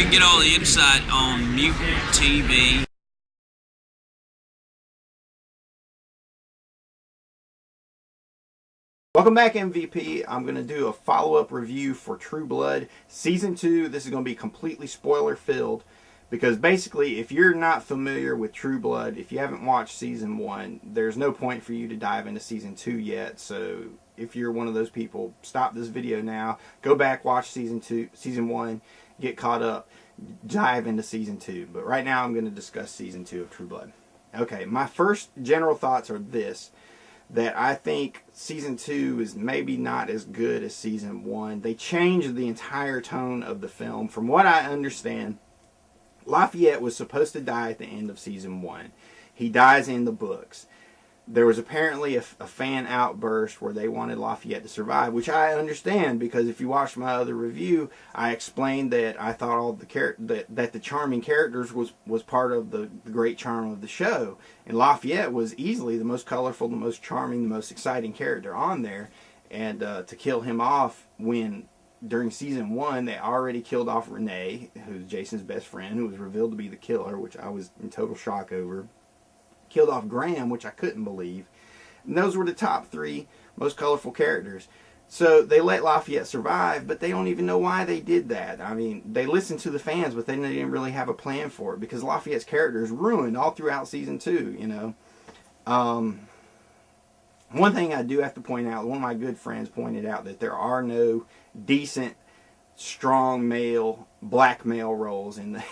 you can get all the insight on Mutant TV. Welcome back, MVP. I'm going to do a follow-up review for True Blood Season 2. This is going to be completely spoiler-filled because basically, if you're not familiar with True Blood, if you haven't watched Season 1, there's no point for you to dive into Season 2 yet. So if you're one of those people, stop this video now, go back, watch Season 1, get caught up, dive into Season 2. But right now, I'm going to discuss Season 2 of True Blood. Okay, my first general thoughts are this. That I think Season 2 is maybe not as good as Season 1. They changed the entire tone of the film. From what I understand, Lafayette was supposed to die at the end of Season 1. He dies in the books. There was apparently a fan outburst where they wanted Lafayette to survive, which I understand because if you watch my other review, I explained that I thought all the that the charming characters was part of the great charm of the show, and Lafayette was easily the most colorful, the most charming, the most exciting character on there, and to kill him off when during Season 1 they already killed off Renee, who's Jason's best friend, who was revealed to be the killer, which I was in total shock over. Killed off Graham, which I couldn't believe. And those were the top 3 most colorful characters. So they let Lafayette survive, but they don't even know why they did that. I mean, they listened to the fans, but they didn't really have a plan for it because Lafayette's character is ruined all throughout Season 2, you know. One thing I do have to point out, one of my good friends pointed out that there are no decent, strong male, black male roles in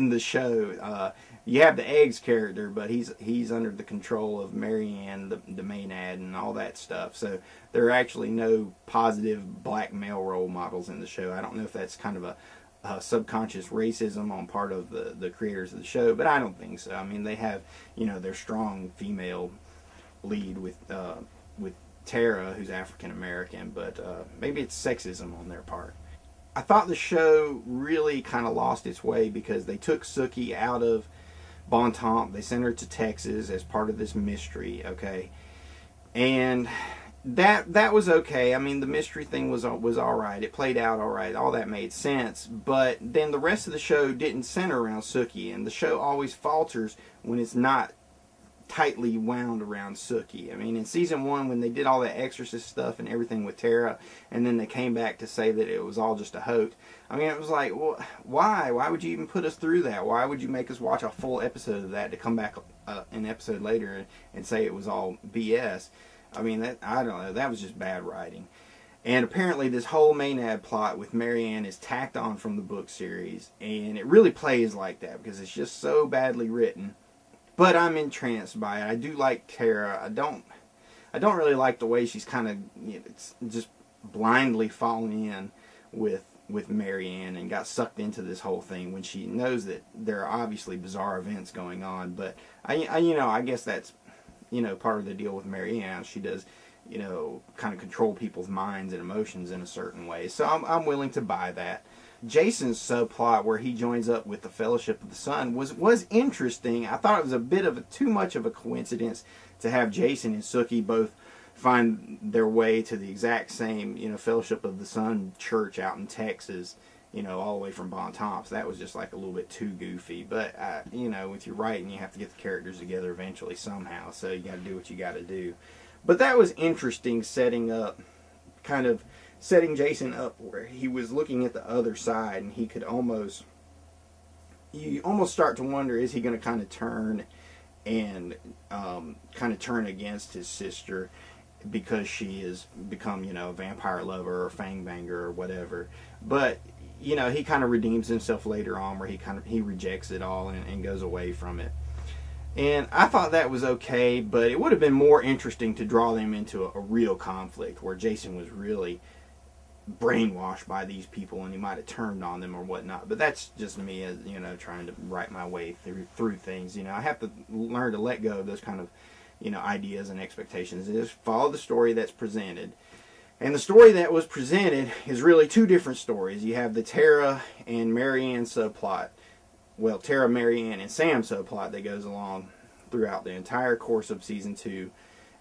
the show. You have the Eggs character, but he's under the control of Marianne, the Maenad, and all that stuff. So there are actually no positive black male role models in the show. I don't know if that's kind of a subconscious racism on part of the creators of the show, but I don't think so. I mean, they have, you know, their strong female lead with Tara, who's African American, but maybe it's sexism on their part. I thought the show really kind of lost its way because they took Sookie out of Bontemps. They sent her to Texas as part of this mystery, okay? And that was okay. I mean, the mystery thing was all right. It played out all right. All that made sense. But then the rest of the show didn't center around Sookie, and the show always falters when it's not tightly wound around Sookie. I mean, in Season 1, when they did all that exorcist stuff and everything with Tara, and then they came back to say that it was all just a hoax, I mean, it was like, well, why? Why would you even put us through that? Why would you make us watch a full episode of that to come back an episode later and say it was all BS? I mean, I don't know. That was just bad writing. And apparently this whole Maenad plot with Marianne is tacked on from the book series, and it really plays like that because it's just so badly written. But I'm entranced by it. I do like Tara. I don't really like the way she's kind of, you know, it's just blindly falling in with Marianne and got sucked into this whole thing when she knows that there are obviously bizarre events going on. But I guess that's, you know, part of the deal with Marianne. She does, you know, kind of control people's minds and emotions in a certain way. So I'm willing to buy that. Jason's subplot where he joins up with the Fellowship of the Sun was interesting. I thought it was a bit of too much of a coincidence to have Jason and Sookie both find their way to the exact same, you know, Fellowship of the Sun church out in Texas, you know, all the way from Bontemps. That was just like a little bit too goofy. But, you know, with your writing, you have to get the characters together eventually somehow. So you got to do what you got to do. But that was interesting, setting Jason up where he was looking at the other side, and he could you almost start to wonder, is he going to kind of turn and kind of turn against his sister because she has become, you know, a vampire lover or fangbanger or whatever. But, you know, he kind of redeems himself later on where he rejects it all and goes away from it. And I thought that was okay, but it would have been more interesting to draw them into a real conflict where Jason was really brainwashed by these people and he might have turned on them or whatnot. But that's just me, as you know, trying to write my way through things. You know, I have to learn to let go of those kind of, you know, ideas and expectations and just follow the story that's presented. And the story that was presented is really two different stories. You have the Tara and Marianne subplot. Well, Tara, Marianne, and Sam subplot that goes along throughout the entire course of Season 2.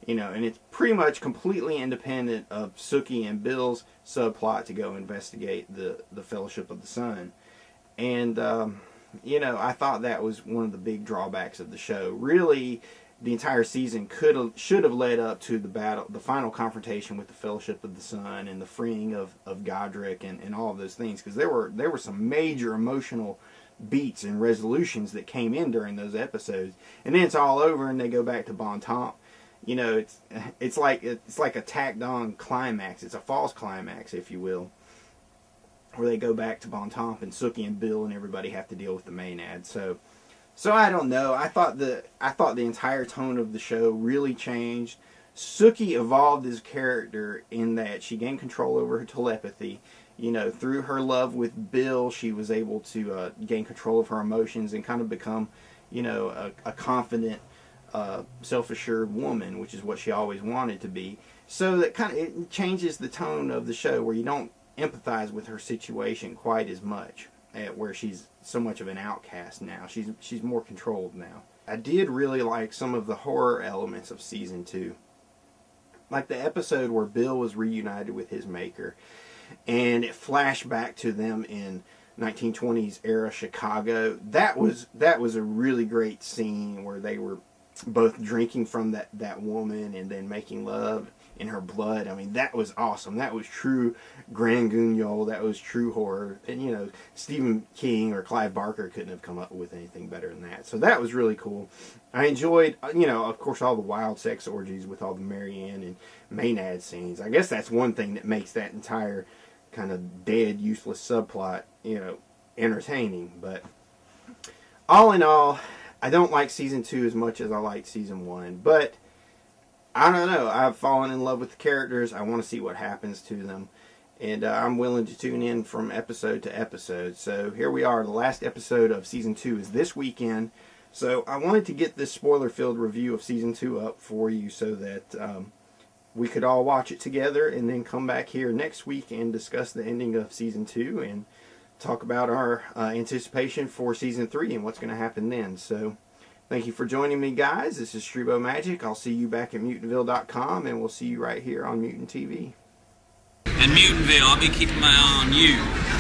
You know, and it's pretty much completely independent of Sookie and Bill's subplot to go investigate the Fellowship of the Sun. And you know, I thought that was one of the big drawbacks of the show. Really, the entire season should have led up to the final confrontation with the Fellowship of the Sun and the freeing of Godric and all of those things, because there were some major emotional beats and resolutions that came in during those episodes. And then it's all over and they go back to Bon Temps. You know, it's like a tacked on climax. It's a false climax, if you will, where they go back to Bon Temps and Sookie and Bill and everybody have to deal with the Maenad. So I don't know. I thought the entire tone of the show really changed. Sookie evolved as a character in that she gained control over her telepathy. You know, through her love with Bill, she was able to gain control of her emotions and kind of become, you know, a confident, self-assured woman, which is what she always wanted to be. So that kind of it changes the tone of the show, where you don't empathize with her situation quite as much, where she's so much of an outcast now. She's more controlled now. I did really like some of the horror elements of season 2. Like the episode where Bill was reunited with his maker, and it flashed back to them in 1920s era Chicago. That was a really great scene where they were both drinking from that woman and then making love in her blood. I mean, that was awesome. That was true Grand Guignol. That was true horror. And, you know, Stephen King or Clive Barker couldn't have come up with anything better than that. So that was really cool. I enjoyed, you know, of course, all the wild sex orgies with all the Marianne and Maenad scenes. I guess that's one thing that makes that entire kind of dead, useless subplot, you know, entertaining. But all in all, I don't like season 2 as much as I liked season 1. But I don't know. I've fallen in love with the characters. I want to see what happens to them. And I'm willing to tune in from episode to episode. So here we are. The last episode of season 2 is this weekend. So I wanted to get this spoiler-filled review of season 2 up for you so that we could all watch it together and then come back here next week and discuss the ending of season 2 and talk about our anticipation for season 3 and what's going to happen then. So thank you for joining me, guys. This is Streebo Magic. I'll see you back at Mutantville.com, and we'll see you right here on Mutant TV. And Mutantville, I'll be keeping my eye on you.